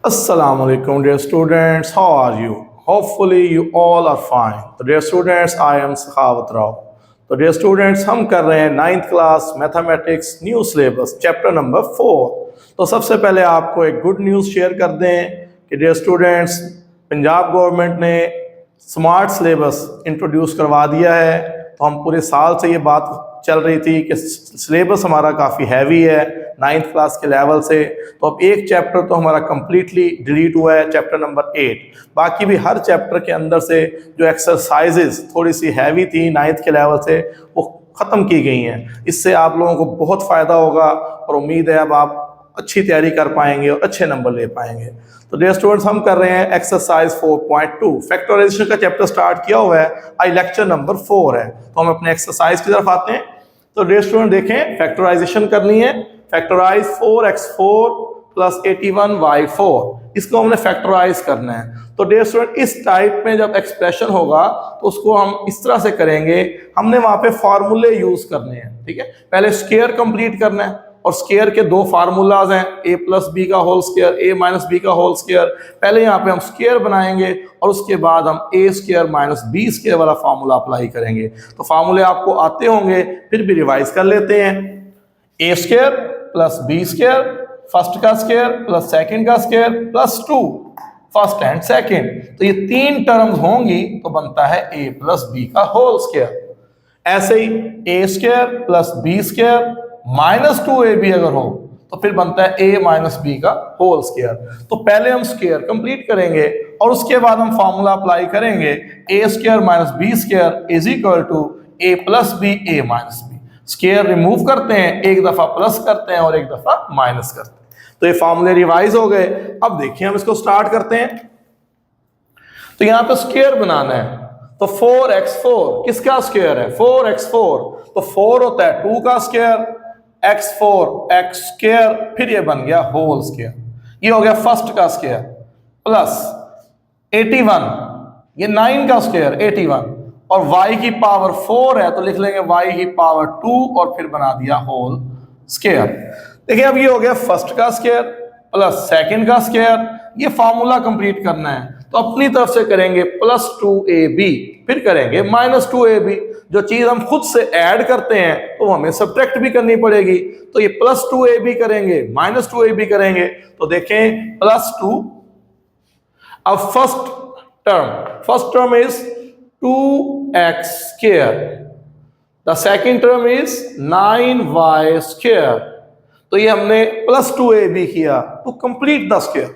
Assalamu alaikum, dear students. How are you? Hopefully you all are fine. So dear students, I am Sakhawat Rao. तो dear students, हम कर रहे हैं 9th class mathematics new syllabus chapter number 4। तो सबसे पहले आपको एक गुड न्यूज़ शेयर कर दें कि डियर स्टूडेंट्स, पंजाब गवर्नमेंट ने स्मार्ट सिलेबस इंट्रोड्यूस करवा दिया है। तो हम पूरे साल से ये बात चल रही थी कि सिलेबस हमारा काफ़ी हैवी है 9th क्लास के लेवल से। तो अब एक चैप्टर तो हमारा कम्प्लीटली डिलीट हुआ है, चैप्टर नंबर 8। बाकी भी हर चैप्टर के अंदर से जो एक्सरसाइजेज थोड़ी सी हैवी थी 9th के लेवल से वो ख़त्म की गई हैं। इससे आप लोगों को बहुत फ़ायदा होगा और उम्मीद है अब आप अच्छी तैयारी कर पाएंगे और अच्छे नंबर ले पाएंगे। तो डियर स्टूडेंट्स, हम कर रहे हैं एक्सरसाइज 4.2 फैक्टराइजेशन का चैप्टर स्टार्ट किया हुआ है, आई लेक्चर नंबर 4 है। तो हम अपने एक्सरसाइज की तरफ आते हैं। तो डियर स्टूडेंट देखें, फैक्टराइजेशन करनी है। फैक्टराइज 4x4 प्लस 81y4, इसको हमने फैक्टराइज करना है। तो डियर स्टूडेंट, इस टाइप में जब एक्सप्रेशन होगा तो उसको हम इस तरह से करेंगे। हमने वहां पे फार्मूले यूज करने हैं, ठीक है। पहले स्क्वायर कंप्लीट करना है और स्क्वायर के दो फार्मूलाज हैं, a प्लस बी का whole square, a minus B का होल स्क्वायर। पहले यहाँ पे हम स्क्वायर बनाएंगे और उसके बाद हम a square minus B square वाला फार्मूला अप्लाई करेंगे। तो फार्मूले आपको आते होंगे, फिर भी रिवाइज कर लेते हैं। a square plus B square, first का स्क्वायर प्लस सेकंड का square plus 2 first and second. तो ये तीन टर्म्स होंगी तो बनता है a प्लस बी का होल स्क्वायर। ऐसे ही a square plus B square minus 2ab अगर हो तो फिर बनता है a माइनस बी का होल स्क्वायर। तो पहले हम स्क्वायर कंप्लीट करेंगे और उसके बाद हम फॉर्मूला अप्लाई करेंगे, a square minus B square is equal to a plus B a minus B. Square remove करते हैं, एक दफा प्लस करते हैं और एक दफा माइनस करते हैं। तो ये फॉर्मूले रिवाइज हो गए। अब देखिए हम इसको स्टार्ट करते हैं। तो यहां पे स्क्वायर बनाना है, तो 4x4 किसका स्क्वायर है? 4x4, तो 4 होता है 2 का स्क्वायर, x4 x स्क्वायर, फिर ये बन गया होल स्क्वायर। ये हो गया फर्स्ट का स्क्वायर प्लस 81, ये 9 का स्क्वायर 81, और y की पावर 4 है तो लिख लेंगे y की पावर 2 और फिर बना दिया होल स्क्वायर। देखिए अब ये हो गया फर्स्ट का स्क्वायर प्लस सेकंड का स्क्वायर। ये फार्मूला कंप्लीट करना है तो अपनी तरफ से करेंगे प्लस 2ab, फिर करेंगे माइनस 2ab। जो चीज हम खुद से ऐड करते हैं तो हमें सब्ट्रैक्ट भी करनी पड़ेगी। तो ये प्लस 2ab करेंगे, माइनस 2ab करेंगे। तो देखें प्लस 2, अब first term is 2x square, the second term is 9y square. तो ये हमने प्लस 2ab किया टू कंप्लीट द स्क्वायर।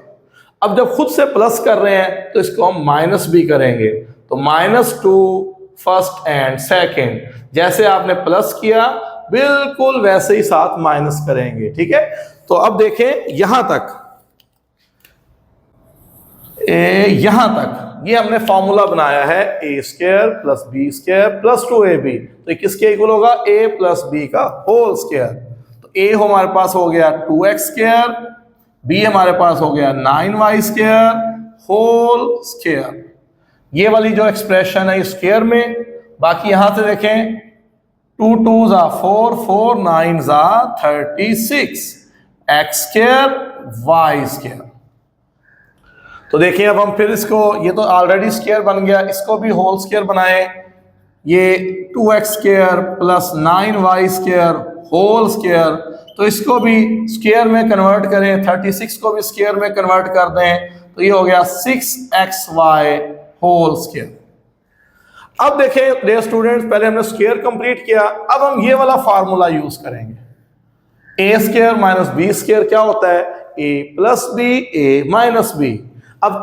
अब जब खुद से प्लस कर रहे हैं तो इसको हम माइनस भी करेंगे, तो -2 फर्स्ट एंड सेकंड। जैसे आपने प्लस किया बिल्कुल वैसे ही साथ माइनस करेंगे, ठीक है। तो अब देखें यहां तक ये हमने फॉर्मूला बनाया है a square plus B square plus 2ab। तो किसके इक्वल होगा? a प्लस बी का होल स्क्वायर। तो a हमारे पास हो गया 2x स्क्वायर, b हमारे पास हो गया 9y स्क्वायर होल स्क्वायर। ये वाली जो एक्सप्रेशन है स्क्वायर में। बाकी यहां से देखें 2 2s are 4, 4 9s are 36, x square y square. तो देखिए अब हम फिर इसको, ये तो ऑलरेडी स्क्वायर बन गया, इसको भी होल स्क्वायर बनाए। ये 2x square plus 9y square whole square, तो इसको भी स्क्वायर में कन्वर्ट करें, 36 को भी स्क्वायर में कन्वर्ट कर दें, तो ये हो गया 6xy होल स्क्वायर। अब देखें डियर स्टूडेंट्स, पहले हमने स्क्वायर कंप्लीट किया, अब हम ये वाला फार्मूला यूज करेंगे। a square minus B square क्या होता है? a plus B a minus B. अब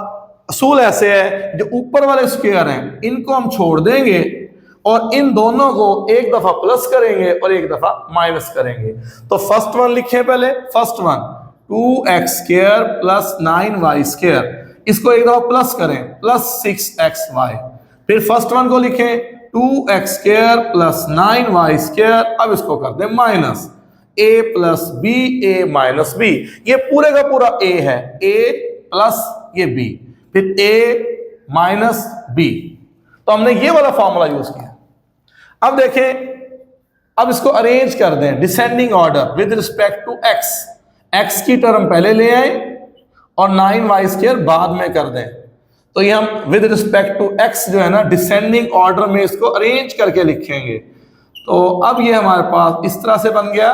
असूल ऐसे है, जो ऊपर वाले स्क्वायर हैं इनको हम छोड़ देंगे और इन दोनों को एक दफा प्लस करेंगे और एक दफा माइनस करेंगे। तो फर्स्ट वन लिखें पहले, first one 2x square plus 9y square, इसको एक दफा प्लस करें प्लस 6xy। फिर फर्स्ट वन को लिखें 2x square plus 9y square, अब इसको कर दें minus a plus B a minus B. ये पूरे का पूरा a है, a प्लस ये b, फिर a माइनस b। तो हमने ये वाला फॉर्मूला यूज किया। अब देखें, अब इसको अरेंज कर दें descending order with respect to x। x की टर्म पहले ले आए और 9y² बाद में कर दें, तो ये हम विद रिस्पेक्ट टू x जो है ना डिसेंडिंग ऑर्डर में इसको अरेंज करके लिखेंगे। तो अब ये हमारे पास इस तरह से बन गया।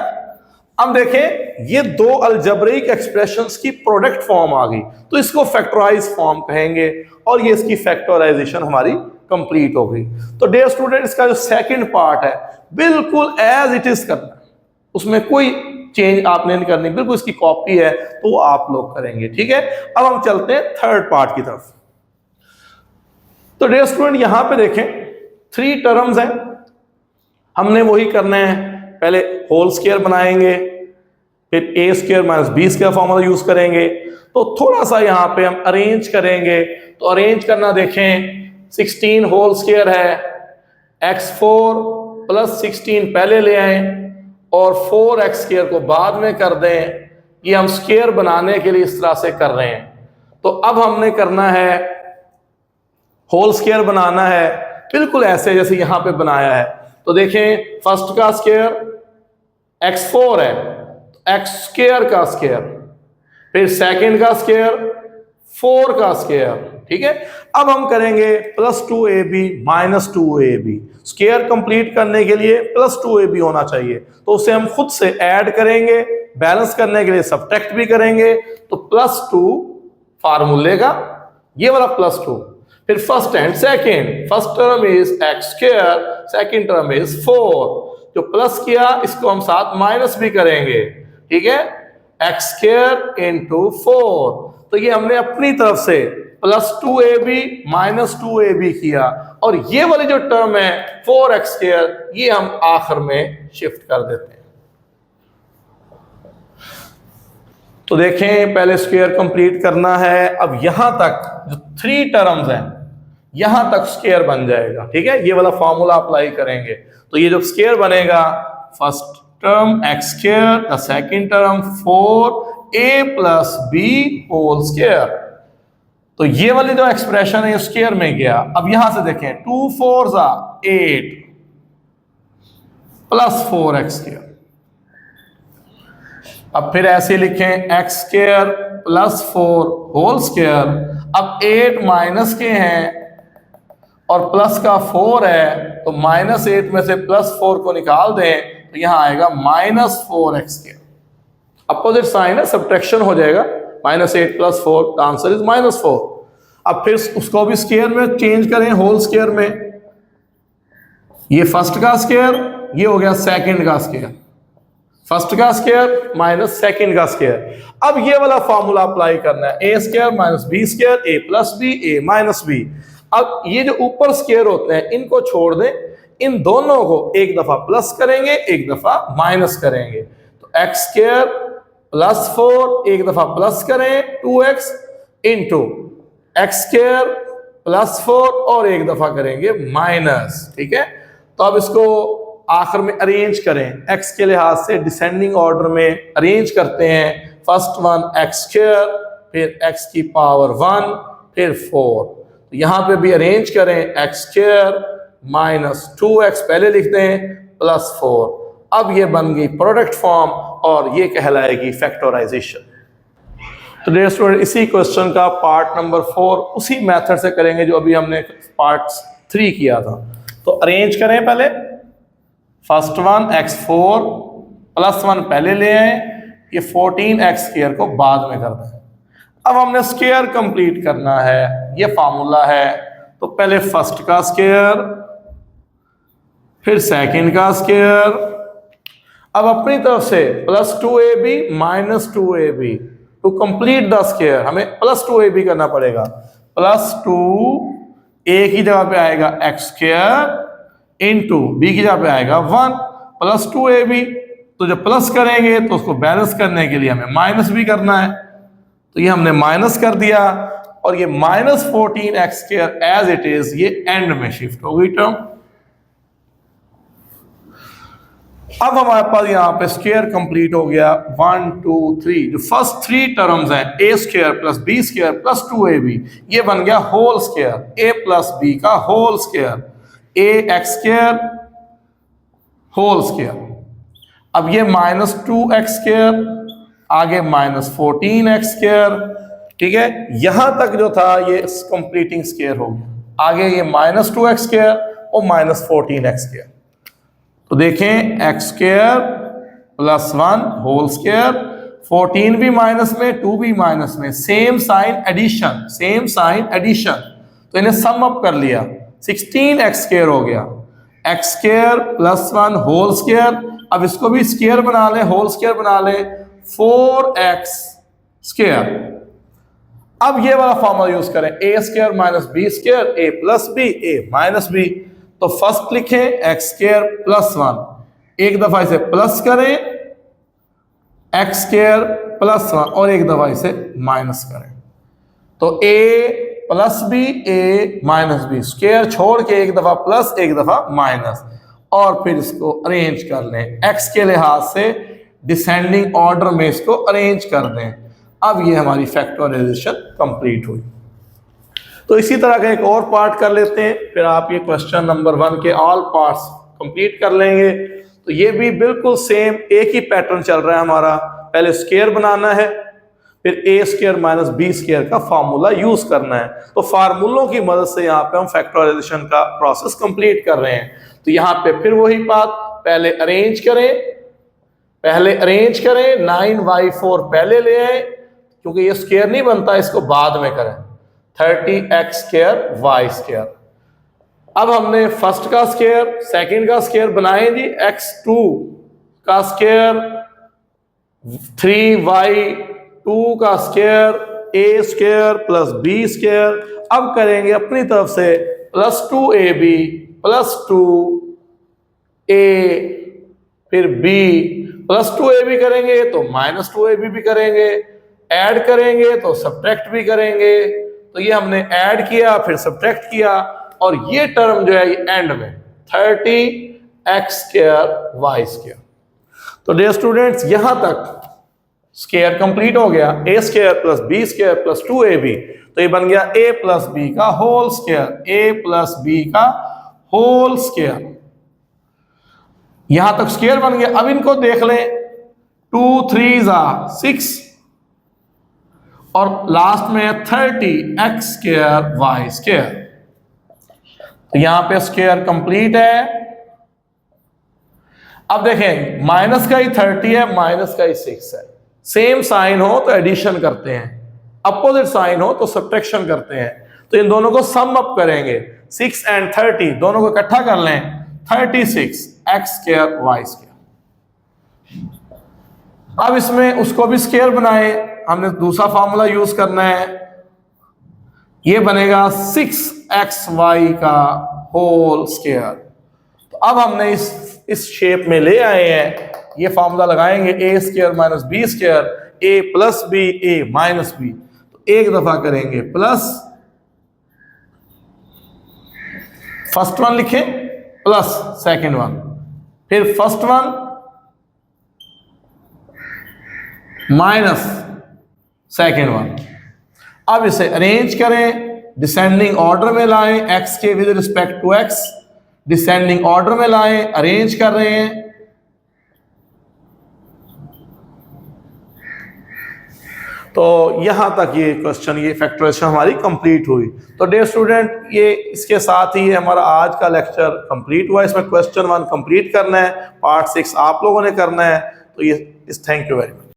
अब देखें ये दो अलजेब्रिक एक्सप्रेशंस की प्रोडक्ट फॉर्म आ गई, तो इसको फैक्टराइज फॉर्म कहेंगे और ये इसकी फैक्टराइजेशन हमारी कंप्लीट हो गई। तो डियर स्टूडेंट, इसका जो सेकंड पार्ट है बिल्कुल एज इट इज करना, उसमें कोई चेंज आपने नहीं करनी, बिल्कुल इसकी कॉपी है तो आप लोग करेंगे। ठीक है, अब हम चलते हैं थर्ड पार्ट की तरफ। तो डियर स्टूडेंट यहां पे देखें 3 टर्म्स हैं, हमने वही करने हैं। पहले होल स्क्वायर बनाएंगे, फिर a² - b² फॉर्मूला यूज करेंगे। तो थोड़ा सा यहां पे हम अरेंज करेंगे, तो अरेंज करना देखें 16 होल स्क्वायर है, x4 + 16 पहले ले आए और 4x² को बाद में कर दें। ये हम स्क्वायर बनाने के लिए इस तरह से कर रहे हैं। तो अब हमने करना है होल स्क्वायर बनाना है बिल्कुल ऐसे जैसे यहां पे बनाया है। तो देखें फर्स्ट का स्क्वायर x4 है, x² का स्क्वायर, फिर सेकंड का स्क्वायर 4 का स्क्वायर। ठीक है, अब हम करेंगे +2ab - 2ab। स्क्वायर कंप्लीट करने के लिए +2ab होना चाहिए, तो उसे हम खुद से ऐड करेंगे, बैलेंस करने के लिए सब्ट्रैक्ट भी करेंगे। तो +2 फार्मूले का ये वाला +2, फिर first and second, first term is x², second term is 4। जो प्लस किया इसको हम साथ माइनस भी करेंगे। ठीक है, x² × 4। तो ये हमने अपनी तरफ से +2ab - 2ab किया, और ये वाली जो टर्म है 4x² ये हम आखिर में शिफ्ट कर देते हैं। तो देखें पहले स्क्वायर कंप्लीट करना है। अब यहां तक जो 3 टर्म्स हैं यहां तक स्क्वायर बन जाएगा। ठीक है, ये वाला फॉर्मूला अप्लाई करेंगे तो ये जो स्क्वायर बनेगा, first term x², the second term 4a + b whole square. तो ये वाली जो एक्सप्रेशन है स्क्वायर में गया। अब यहां से देखें 2 4s 8 + 4x²। अब फिर ऐसे लिखें x² + 4 होल स्क्वायर। अब 8 माइनस के हैं और प्लस का 4 है, तो -8 में से +4 को निकाल दें तो यहां आएगा -4x²। अपोजिट साइन है, सब्ट्रैक्शन हो जाएगा। -8 + 4, द आंसर इज -4। अब फिर उसको भी स्क्वायर में चेंज करें, होल स्क्वायर में। ये फर्स्ट का स्क्वायर, ये हो गया सेकंड का स्क्वायर, फर्स्ट का स्क्वायर माइनस सेकंड का स्क्वायर। अब ये वाला फॉर्मूला अप्लाई करना है, a² - b², a + b, a - b। अब ये जो ऊपर स्क्वायर होते हैं इनको छोड़ दें, इन दोनों को एक दफा प्लस करेंगे, एक दफा माइनस करेंगे। तो x² + 4 एक दफा प्लस करें 2x इंटू x² + 4 और एक दफा करेंगे माइनस। ठीक है, तो अब इसको आखिर में अरेंज करें, x के लिहाज से डिसेंडिंग ऑर्डर में अरेंज करते हैं। फर्स्ट वन x², फिर x की पावर 1, फिर 4। तो यहां पे भी अरेंज करें, x² - 2x पहले लिखते हैं +4। अब ये बन गई प्रोडक्ट फॉर्म और ये कहलाएगी फैक्टराइजेशन। तो डियर स्टूडेंट, इसी क्वेश्चन का पार्ट नंबर 4 उसी मेथड से करेंगे जो अभी हमने पार्ट 3 किया था। तो अरेंज करें पहले, फर्स्ट वन x4 + 1 पहले ले आए, ये 14x² को बाद में कर दें। अब हमने स्क्वायर कंप्लीट करना है, ये फार्मूला है। तो पहले फर्स्ट का स्क्वायर, फिर सेकंड का स्क्वायर। अब अपनी तरफ से +2ab - 2ab to complete the square, हमें +2ab करना पड़ेगा। +2 a की जगह पे आएगा x² इंटू b की जगह पे आएगा 1 +2ab। तो जब प्लस करेंगे तो उसको बैलेंस करने के लिए हमें माइनस भी करना है, तो ये हमने माइनस कर दिया और ये -14x² एज इट इज ये एंड में शिफ्ट हो गई टर्म। अब हमारे पास यहां पे स्क्वायर कंप्लीट हो गया 1 2 3। जो फर्स्ट 3 टर्म्स हैं a² + b² + 2ab, ये बन गया होल स्क्वायर, a + b का whole square, ax² whole square. अब ये -2x², आगे -14x², ठीक है, यहां तक जो था ये कंप्लीटिंग स्क्वायर हो गया। आगे ये -2x² और -14x²। तो देखें x² + 1 होल स्क्वायर, 14 भी माइनस में, 2 भी माइनस में, same sign addition, same sign addition. तो इन्हें सम अप कर लिया, 16x² हो गया। x² + 1 होल स्क्वायर, अब इसको भी स्क्वायर बना ले, होल स्क्वायर बना ले, 4x²। अब ये वाला फॉर्मूला यूज करें, a² - b², a + b, a - b। तो फर्स्ट लिखें x² + 1, एक दफा इसे प्लस करें, x² + 1, और एक दफा इसे माइनस करें। तो a + b, a - b, square छोड़ के एक दफा प्लस, एक दफा माइनस, और फिर इसको अरेंज कर लें x के लिहाज से, डिसेंडिंग ऑर्डर में इसको अरेंज कर दें। अब ये हमारी फैक्टराइजेशन कंप्लीट हुई। तो इसी तरह का एक और पार्ट कर लेते हैं, फिर आप ये क्वेश्चन नंबर 1 के ऑल पार्ट्स कंप्लीट कर लेंगे। तो ये भी बिल्कुल सेम एक ही पैटर्न चल रहा है हमारा। पहले स्क्वायर बनाना है, फिर a² - b² का फार्मूला यूज करना है। तो फार्मूलों की मदद से यहाँ पे हम फैक्टराइजेशन का प्रोसेस कंप्लीट कर रहे हैं। तो यहाँ पे फिर वही बात, पहले अरेंज करें, 9y4 पहले ले आए, क्योंकि ये स्क्वायर नहीं बनता, इसको बाद में करें, 30x² y²। अब हमने फर्स्ट का स्क्वायर, सेकंड का स्क्वायर बनाए जी, x2 का स्क्वायर, 3y2 का स्क्वायर, a² + b²। अब करेंगे अपनी तरफ से +2ab + 2a, फिर b +2ab करेंगे तो -2ab भी करेंगे, ऐड करेंगे तो सब्ट्रैक्ट भी करेंगे। तो ये हमने ऐड किया, फिर सब्ट्रैक्ट किया, और ये टर्म जो है ये एंड में 30x² y²। तो डियर स्टूडेंट्स, यहां तक स्क्वायर कंप्लीट हो गया, a² + b² + 2ab। तो ये बन गया a + b का होल स्क्वायर, a + b का होल स्क्वायर। यहां तक स्क्वायर बन गया। अब इनको देख लें, 2 3 6, और लास्ट में 30x² y²। तो यहां पे स्क्वायर कंप्लीट है। अब देखें, माइनस का ही 30 है, माइनस का ही 6 है। सेम साइन हो तो एडिशन करते हैं, अपोजिट साइन हो तो सब्ट्रैक्शन करते हैं। तो इन दोनों को सम अप करेंगे, 6 और 30 दोनों को इकट्ठा कर लें, 36x² y²। अब इसमें उसको भी स्क्वायर बनाए, हमने दूसरा फार्मूला यूज करना है, ये बनेगा 6xy का होल स्क्वायर। तो अब हमने इस शेप में ले आए हैं, ये फार्मूला लगाएंगे, a² - b², a + b, a - b। तो एक दफा करेंगे प्लस, फर्स्ट वन लिखें, प्लस सेकंड वन, फिर first one minus second one. अब इसे अरेंज करें, डिसेंडिंग ऑर्डर में लाएं, x के with respect to x, descending order में लाएं, अरेंज कर रहे हैं। तो यहां तक ये क्वेश्चन, ये फैक्टराइजेशन हमारी कंप्लीट हुई। तो डियर स्टूडेंट, ये इसके साथ ही हमारा आज का लेक्चर कंप्लीट हुआ। इसमें क्वेश्चन 1 कंप्लीट करना है, पार्ट 6 आप लोगों ने करना है। तो ये थैंक यू वेरी मच।